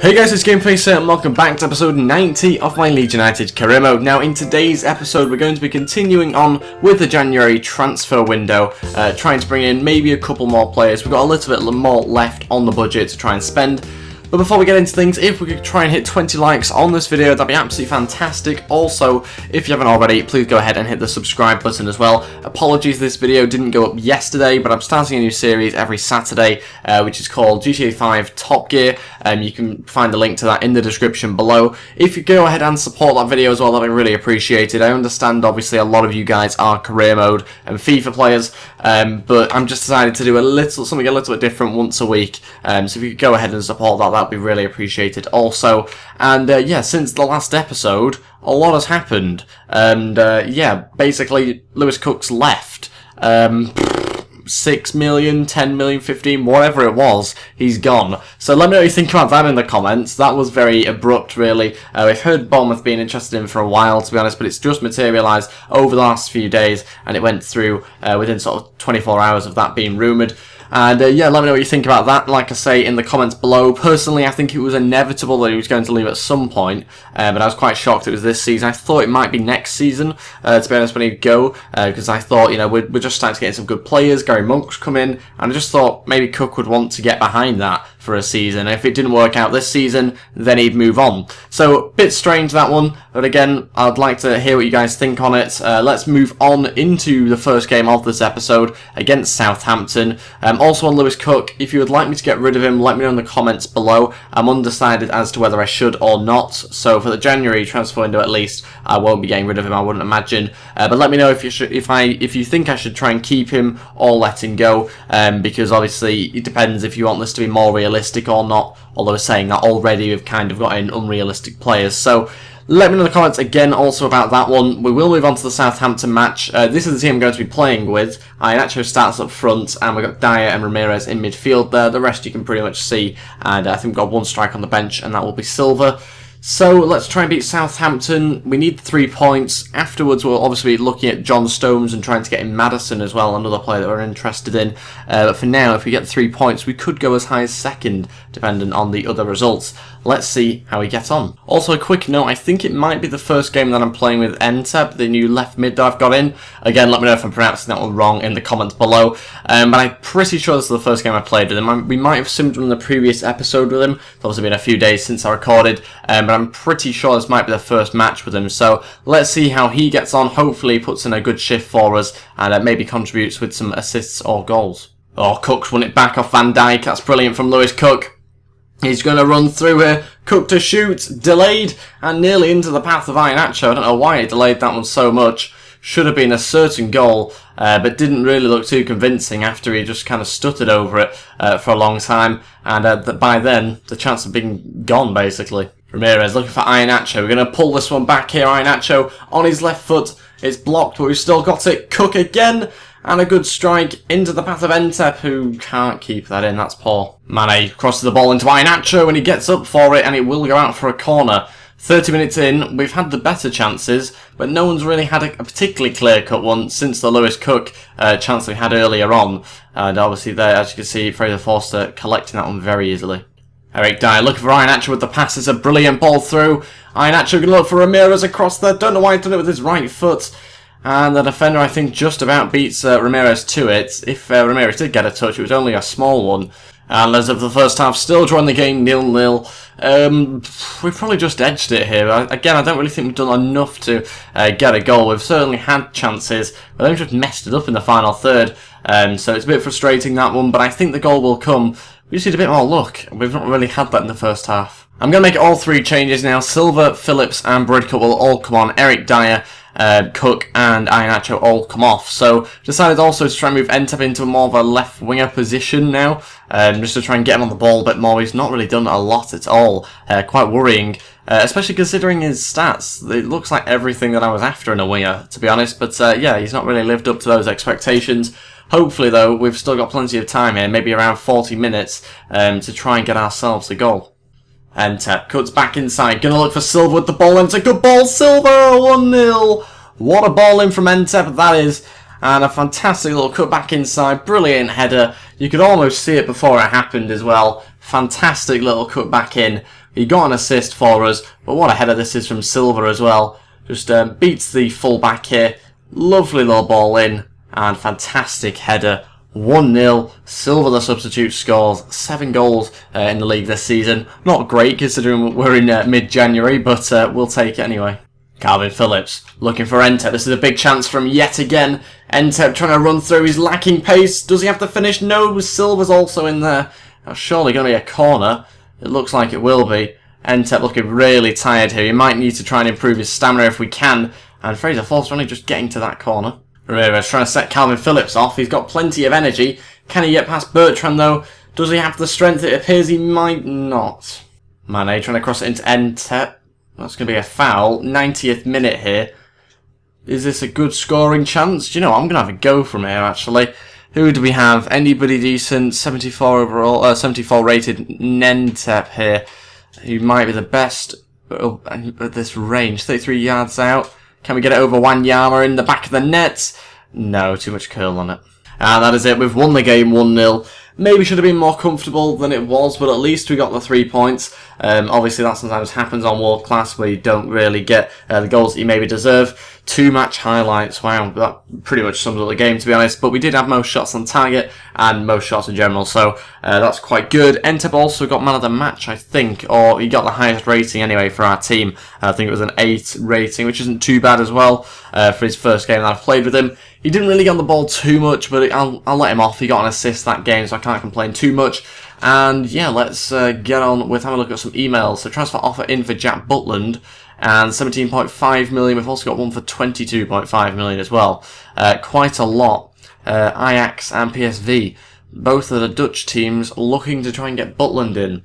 Hey guys, it's Gameface here and welcome back to episode 90 of my Leeds United career mode. Now in today's episode we're going to be continuing on with the January transfer window, trying to bring in maybe a couple more players. We've got a little bit more left on the budget to try and spend. But before we get into things, if we could try and hit 20 likes on this video, that'd be absolutely fantastic. Also, if you haven't already, please go ahead and hit the subscribe button as well. Apologies this video didn't go up yesterday, but I'm starting a new series every Saturday, which is called GTA 5 Top Gear. You can find the link to that in the description below. If you go ahead and support that video as well, that'd be really appreciated. I understand, obviously, a lot of you guys are career mode and FIFA players, but I'm just decided to do something a little bit different once a week. So if you could go ahead and support that, that'd be really appreciated also. And yeah, since the last episode a lot has happened, and yeah, basically Lewis Cook's left. 6 million, 10 million, 15, whatever it was, he's gone. So let me know what you think about that in the comments. That was very abrupt, really. We've heard Bournemouth being interested in him for a while, to be honest, but it's just materialised over the last few days, and it went through within sort of 24 hours of that being rumoured. And yeah, let me know what you think about that, like I say, in the comments below. Personally, I think it was inevitable that he was going to leave at some point, but I was quite shocked it was this season. I thought it might be next season, to be honest, when he'd go, because I thought, you know, we're just starting to get some good players. Gary Monk's come in, and I just thought maybe Cook would want to get behind that for a season. If it didn't work out this season, then he'd move on. So, a bit strange that one, but again, I'd like to hear what you guys think on it. Let's move on into the first game of this episode against Southampton. Also on Lewis Cook, if you would like me to get rid of him, let me know in the comments below. I'm undecided as to whether I should or not, so for the January transfer window at least, I won't be getting rid of him, I wouldn't imagine. But let me know if you think I should try and keep him or let him go, because obviously it depends if you want this to be more realistic or not, although saying that already we've kind of got in unrealistic players. So let me know in the comments again also about that one. We will move on to the Southampton match. This is the team I'm going to be playing with. Iheanacho starts up front, and we've got Dyer and Ramirez in midfield there. The rest you can pretty much see, and I think we've got one strike on the bench, and that will be Silva. So let's try and beat Southampton. We need 3 points. Afterwards, we'll obviously be looking at John Stones and trying to get in Maddison as well, another player that we're interested in. But for now, if we get 3 points, we could go as high as second, depending on the other results. Let's see how we get on. Also, a quick note, I think it might be the first game that I'm playing with Ep90, the new left mid that I've got in. Again, let me know if I'm pronouncing that one wrong in the comments below. But I'm pretty sure this is the first game I played with him. We might have simmed in the previous episode with him. It's obviously been a few days since I recorded, but I'm pretty sure this might be the first match with him. So let's see how he gets on. Hopefully he puts in a good shift for us and maybe contributes with some assists or goals. Oh, Cook's won it back off Van Dijk. That's brilliant from Lewis Cook. He's going to run through here. Cook to shoot. Delayed. And nearly into the path of Iheanacho. I don't know why he delayed that one so much. Should have been a certain goal, but didn't really look too convincing after he just kind of stuttered over it for a long time. And by then, the chance had been gone, basically. Ramirez looking for Iheanacho. We're going to pull this one back here. Iheanacho on his left foot. It's blocked, but we've still got it. Cook again. And a good strike into the path of Ep90, who can't keep that in. That's poor. Mane crosses the ball into Iheanacho, and he gets up for it, and it will go out for a corner. 30 minutes in, we've had the better chances, but no one's really had a particularly clear-cut one since the Lewis Cook chance we had earlier on. And obviously there, as you can see, Fraser Forster collecting that one very easily. Eric Dyer looking for Iheanacho with the pass. It's a brilliant ball through. Iheanacho going to look for Ramirez across there. Don't know why he's done it with his right foot. And the defender, I think, just about beats Ramirez to it. If Ramirez did get a touch, it was only a small one. And as of the first half, still drawing the game 0-0. We've probably just edged it here. Again, I don't really think we've done enough to get a goal. We've certainly had chances, but then we've just messed it up in the final third. So it's a bit frustrating, that one, but I think the goal will come. We just need a bit more luck. We've not really had that in the first half. I'm going to make all 3 changes now. Silva, Phillips and Bridcut will all come on. Eric Dyer, Cook and Iheanacho all come off. So decided also to try and move Ep90 into more of a left winger position now, just to try and get him on the ball a bit more. He's not really done a lot at all. Quite worrying, especially considering his stats. It looks like everything that I was after in a winger, to be honest. But yeah, he's not really lived up to those expectations. Hopefully, though, we've still got plenty of time here, maybe around 40 minutes, to try and get ourselves a goal. Ep90 cuts back inside, gonna look for Silva with the ball, and it's a good ball, Silva, 1-0. What a ball in from Ep90 that is, and a fantastic little cut back inside, brilliant header. You could almost see it before it happened as well. Fantastic little cut back in. He got an assist for us, but what a header this is from Silva as well. Just beats the full-back here. Lovely little ball in, and fantastic header. 1-0. Silva, the substitute, scores 7 goals in the league this season. Not great considering we're in mid-January, but we'll take it anyway. Calvin Phillips looking for Entep. This is a big chance from yet again. Entep trying to run through. He's lacking pace. Does he have to finish? No, Silva's also in there. That's surely going to be a corner. It looks like it will be. Entep looking really tired here. He might need to try and improve his stamina if we can. And Fraser Forster only just getting to that corner. Ramirez trying to set Calvin Phillips off. He's got plenty of energy. Can he get past Bertrand though? Does he have the strength? It appears he might not. Mane trying to cross it into Entep. That's going to be a foul. 90th minute here. Is this a good scoring chance? Do you know what? I'm going to have a go from here actually. Who do we have? Anybody decent? 74 overall, 74 rated Entep here. He might be the best at this range. 33 yards out. Can we get it over Wanyama in the back of the net? No, too much curl on it. And that is it. We've won the game 1-0. Maybe should have been more comfortable than it was, but at least we got the 3 points. Obviously, that sometimes happens on World Class where you don't really get the goals that you maybe deserve. 2 match highlights. Wow, that pretty much sums up the game, to be honest. But we did have most shots on target and most shots in general, so that's quite good. Entep also got man of the match, I think, or he got the highest rating anyway for our team. I think it was an 8 rating, which isn't too bad as well for his first game that I've played with him. He didn't really get on the ball too much, but I'll let him off. He got an assist that game, so I can't complain too much. And yeah, let's get on with having a look at some emails. So transfer offer in for Jack Butland, and 17.5 million. We've also got one for 22.5 million as well. Quite a lot. Ajax and PSV, both of the Dutch teams looking to try and get Butland in.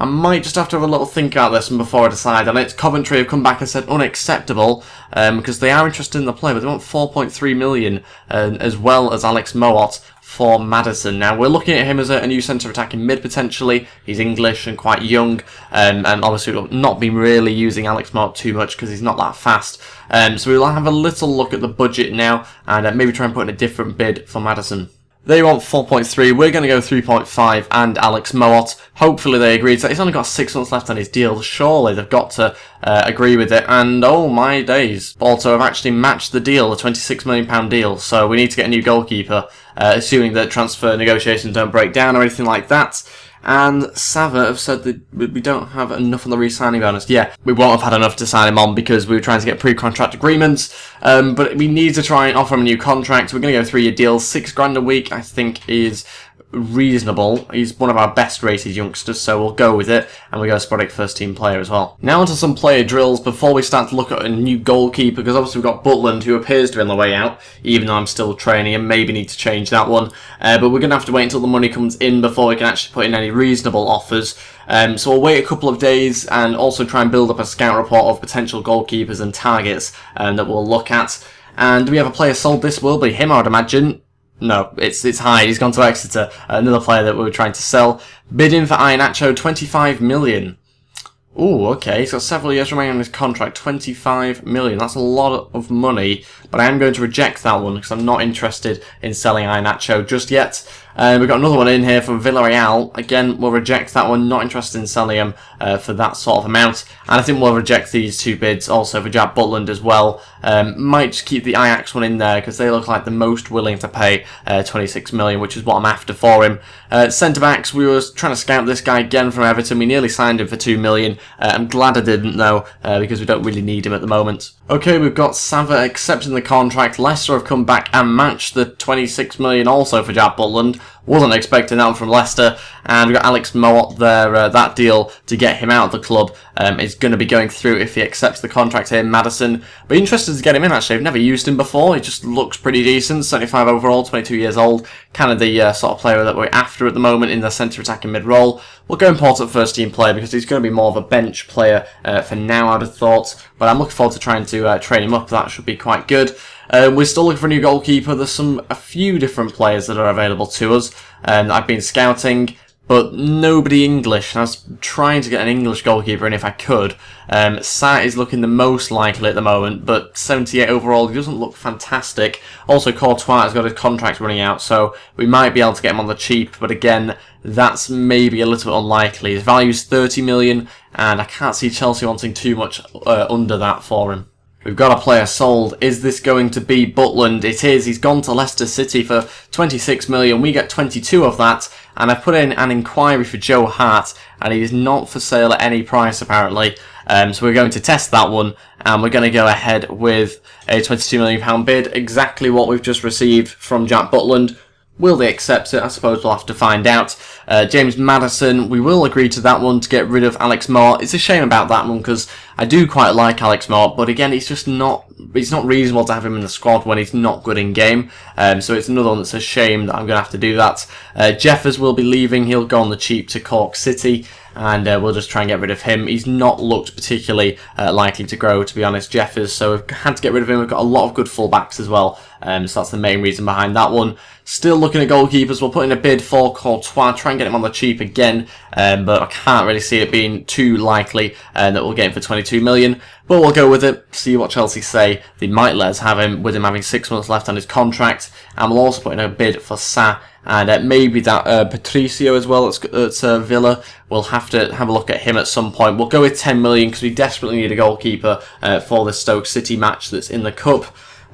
I might just have to have a little think about this one before I decide on it. Coventry have come back and said unacceptable because they are interested in the player, but they want 4.3 million as well as Alex Mowatt for Maddison. Now, we're looking at him as a new centre attacking mid potentially. He's English and quite young, and obviously we've not been really using Alex Mowatt too much because he's not that fast. So we'll have a little look at the budget now and maybe try and put in a different bid for Maddison. They want 4.3, we're going to go 3.5 and Alex Mowatt. Hopefully they agree. So he's only got 6 months left on his deal. Surely they've got to agree with it. And oh my days. Also have actually matched the deal, the £26 million deal. So we need to get a new goalkeeper, assuming that transfer negotiations don't break down or anything like that. And Sava have said that we don't have enough on the re-signing bonus. Yeah, we won't have had enough to sign him on because we were trying to get pre-contract agreements. But we need to try and offer him a new contract. We're going to go 3-year deal. £6,000 a week, I think, is reasonable. He's one of our best rated youngsters, so we'll go with it. And we go sporadic first team player as well. Now onto some player drills before we start to look at a new goalkeeper, because obviously we've got Butland, who appears to be on the way out, even though I'm still training and maybe need to change that one. But we're going to have to wait until the money comes in before we can actually put in any reasonable offers. So we'll wait a couple of days and also try and build up a scout report of potential goalkeepers and targets that we'll look at. And do we have a player sold? This will be him, I would imagine. No, it's Hyde. He's gone to Exeter. Another player that we were trying to sell. Bidding for Iheanacho, 25 million. Ooh, okay. He's got several years remaining on his contract. 25 million. That's a lot of money. But I am going to reject that one because I'm not interested in selling Iheanacho just yet. We've got another one in here from Villarreal. Again, we'll reject that one. Not interested in selling him for that sort of amount. And I think we'll reject these 2 bids also for Jack Butland as well. Might just keep the Ajax one in there because they look like the most willing to pay 26 million, which is what I'm after for him. Centre-backs, we were trying to scout this guy again from Everton. We nearly signed him for 2 million. I'm glad I didn't though, because we don't really need him at the moment. Okay, we've got Sava accepting the contract. Leicester have come back and matched the 26 million also for Jack Butland. Wasn't expecting that one from Leicester. And we've got Alex Mowatt there. That deal to get him out of the club is going to be going through if he accepts the contract here in Maddison. But interested to get him in actually. I've never used him before. He just looks pretty decent. 75 overall, 22 years old. Kind of the sort of player that we're after at the moment in the centre attacking mid role. We'll go important first team player because he's going to be more of a bench player for now, I'd have thought. But I'm looking forward to trying to train him up. That should be quite good. We're still looking for a new goalkeeper. There's a few different players that are available to us. I've been scouting. but nobody English. I was trying to get an English goalkeeper in if I could. Sa is looking the most likely at the moment, but 78 overall, he doesn't look fantastic. Also, Courtois has got his contract running out, so we might be able to get him on the cheap, but again, that's maybe a little bit unlikely. His value is 30 million, and I can't see Chelsea wanting too much under that for him. We've got a player sold. Is this going to be Butland? It is. He's gone to Leicester City for 26 million. We get 22 of that. And I've put in an inquiry for Joe Hart, and he is not for sale at any price, apparently. So we're going to test that one, and we're going to go ahead with a £22 million bid. Exactly what we've just received from Jack Butland. Will they accept it? I suppose we'll have to find out. James Maddison, we will agree to that one to get rid of Alex Moore. It's a shame about that one because I do quite like Alex Moore, but again, it's just not reasonable to have him in the squad when he's not good in game. So it's another one that's a shame that I'm going to have to do that. Jeffers will be leaving. He'll go on the cheap to Cork City, and we'll just try and get rid of him. He's not looked particularly likely to grow, to be honest, Jeffers, so we've had to get rid of him. We've got a lot of good full-backs as well, so that's the main reason behind that one. Still looking at goalkeepers. We'll put in a bid for Courtois, try and get him on the cheap again, but I can't really see it being too likely that we'll get him for 22 million. But we'll go with it, see what Chelsea say. They might let us have him with him having 6 months left on his contract, and we'll also put in a bid for Sa, and maybe that Patricio as well at Villa. We'll have to have a look at him at some point. We'll go with 10 million because we desperately need a goalkeeper for the Stoke City match that's in the Cup.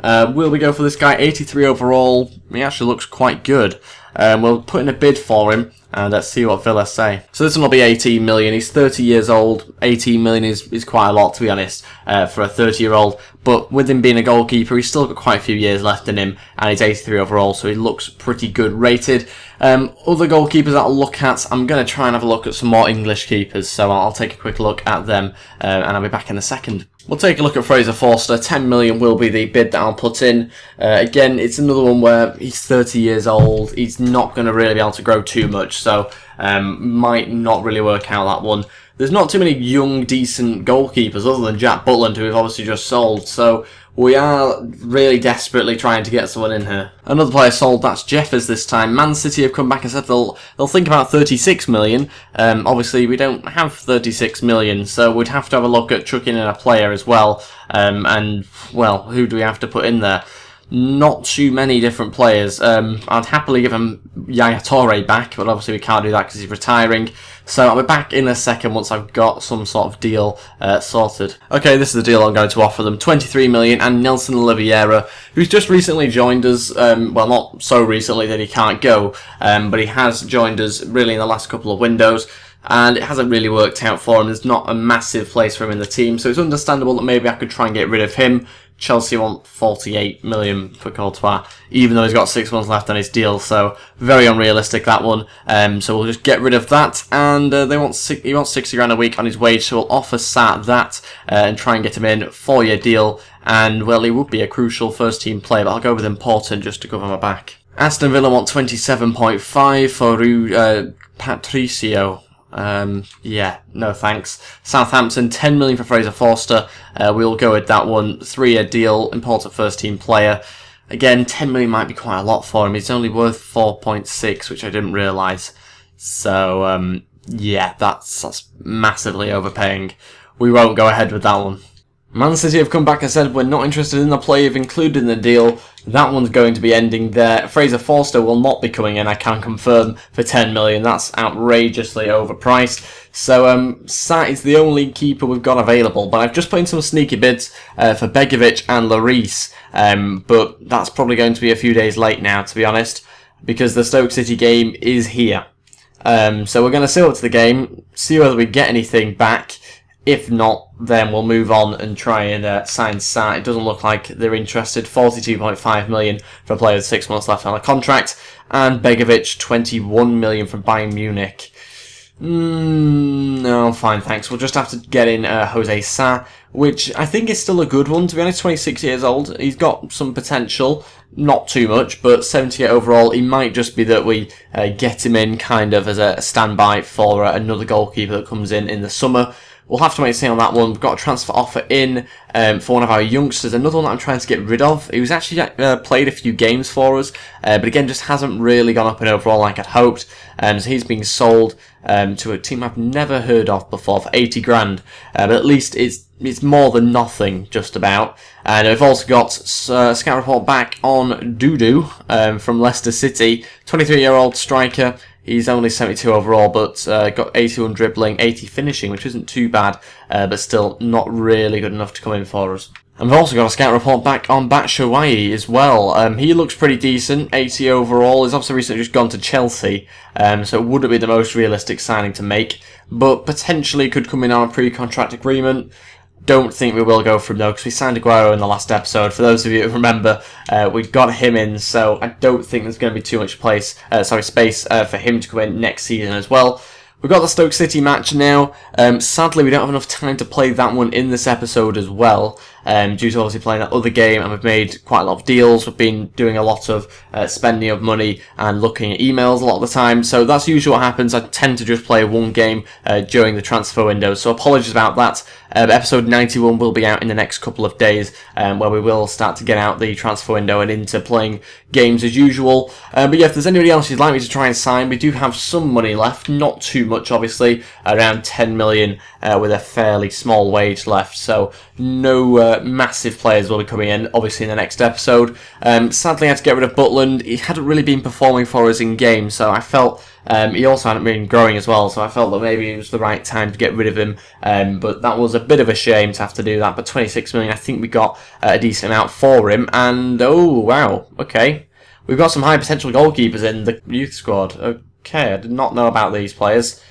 Will we go for this guy? 83 overall. He actually looks quite good. We'll put in a bid for him, and let's see what Villa say. So this one will be 18 million. He's 30 years old. 18 million is quite a lot, to be honest, for a 30-year-old. But with him being a goalkeeper, he's still got quite a few years left in him, and he's 83 overall, so he looks pretty good rated. Other goalkeepers that I'll look at, I'm going to try and have a look at some more English keepers, so I'll take a quick look at them, and I'll be back in a second. We'll take a look at Fraser Forster. 10 million will be the bid that I'll put in. Again, it's another one where he's 30 years old. He's not going to really be able to grow too much, so might not really work out that one. There's not too many young, decent goalkeepers other than Jack Butland, who we've obviously just sold, so we are really desperately trying to get someone in here. Another player sold, that's Jeffers this time. Man City have come back and said they'll think about 36 million. Obviously, we don't have 36 million, so we'd have to have a look at chucking in a player as well. And, well, who do we have to put in there? Not too many different players. I'd happily give him Yaya Toure back, but obviously we can't do that because he's retiring. So I'll be back in a second once I've got some sort of deal sorted. Okay, this is the deal I'm going to offer them. 23 million and Nelson Oliveira, who's just recently joined us. Well, not so recently that he can't go, but he has joined us really in the last couple of windows. And it hasn't really worked out for him. There's not a massive place for him in the team, so it's understandable that maybe I could try and get rid of him. Chelsea want 48 million for Courtois, even though he's got 6 months left on his deal, so very unrealistic, that one. So we'll just get rid of that, and he wants 60 grand a week on his wage, so we'll offer Sat that and try and get him in, 4-year deal, and well, he would be a crucial first-team player, but I'll go with important just to cover my back. Aston Villa want 27.5 for Patricio. Yeah, no thanks. Southampton, 10 million for Fraser Forster. We'll go with that one. 3-year deal, important first team player. Again, 10 million might be quite a lot for him. He's only worth 4.6, which I didn't realise. So, yeah, that's massively overpaying. We won't go ahead with that one. Man City have come back and said we're not interested in the player you've included in the deal. That one's going to be ending there. Fraser Forster will not be coming in, I can confirm, for 10 million. That's outrageously overpriced. So, Sat is the only keeper we've got available, but I've just put in some sneaky bids for Begovic and Lloris, but that's probably going to be a few days late now, to be honest, because the Stoke City game is here. So we're going to sail up to the game, see whether we get anything back. If not, then we'll move on and try and sign Sat. It doesn't look like they're interested. 42.5 million for a player with 6 months left on a contract. And Begovic, 21 million from Bayern Munich. No, fine, thanks. We'll just have to get in Jose Sa, which I think is still a good one, to be honest. 26 years old. He's got some potential. not too much, but 78 overall. It might just be that we get him in kind of as a standby for another goalkeeper that comes in the summer. We'll have to wait and see on that one. We've got a transfer offer in for one of our youngsters. Another one that I'm trying to get rid of. He was actually played a few games for us, but again, just hasn't really gone up in overall like I'd hoped. So he's being sold to a team I've never heard of before for 80 grand. But at least it's more than nothing, just about. And we've also got a scout report back on Dudu from Leicester City. 23-year-old striker. He's only 72 overall, but got 81 dribbling, 80 finishing, which isn't too bad, but still not really good enough to come in for us. And we've also got a scout report back on Batshuayi as well. He looks pretty decent, 80 overall. He's obviously recently just gone to Chelsea, so it wouldn't be the most realistic signing to make, but potentially could come in on a pre-contract agreement. Don't think we will go for him though, because we signed Aguero in the last episode. For those of you who remember, we got him in, so I don't think there's going to be too much space for him to come in next season as well. We've got the Stoke City match now. Sadly, we don't have enough time to play that one in this episode as well, due to obviously playing that other game, and we've made quite a lot of deals. We've been doing a lot of spending of money and looking at emails a lot of the time, so that's usually what happens. I tend to just play one game during the transfer window, so apologies about that. Episode 91 will be out in the next couple of days, where we will start to get out the transfer window and into playing games as usual. But yeah, if there's anybody else you'd like me to try and sign, we do have some money left, not too much obviously, around 10 million with a fairly small wage left, so no massive players will be coming in obviously in the next episode. Sadly I had to get rid of Butland. He hadn't really been performing for us in game, so I felt he also hadn't been growing as well, so I felt that maybe it was the right time to get rid of him, but that was a bit of a shame to have to do that. But 26 million, I think we got a decent amount for him, and oh wow, okay, we've got some high potential goalkeepers in the youth squad. Okay, I did not know about these players.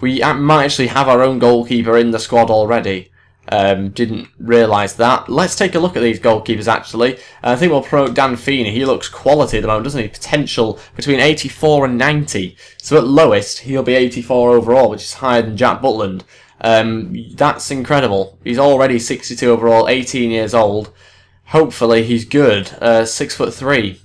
We might actually have our own goalkeeper in the squad already. Didn't realise that. Let's take a look at these goalkeepers actually. I think we'll promote Dan Feeney. He looks quality at the moment, doesn't he? Potential between 84 and 90. So at lowest, he'll be 84 overall, which is higher than Jack Butland. That's incredible. He's already 62 overall, 18 years old. Hopefully he's good. 6'3".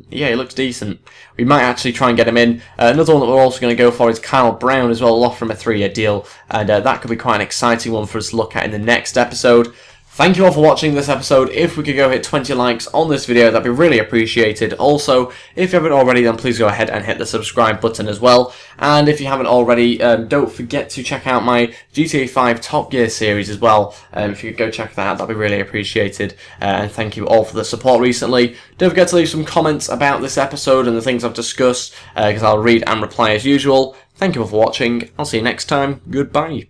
Yeah, he looks decent. We might actually try and get him in. Another one that we're also going to go for is Kyle Brown as well. We'll offer him a 3-year deal, and that could be quite an exciting one for us to look at in the next episode. Thank you all for watching this episode. If we could go hit 20 likes on this video, that'd be really appreciated. Also, if you haven't already, then please go ahead and hit the subscribe button as well. And if you haven't already, don't forget to check out my GTA 5 Top Gear series as well. If you could go check that out, that'd be really appreciated. And thank you all for the support recently. Don't forget to leave some comments about this episode and the things I've discussed, because I'll read and reply as usual. Thank you all for watching. I'll see you next time. Goodbye.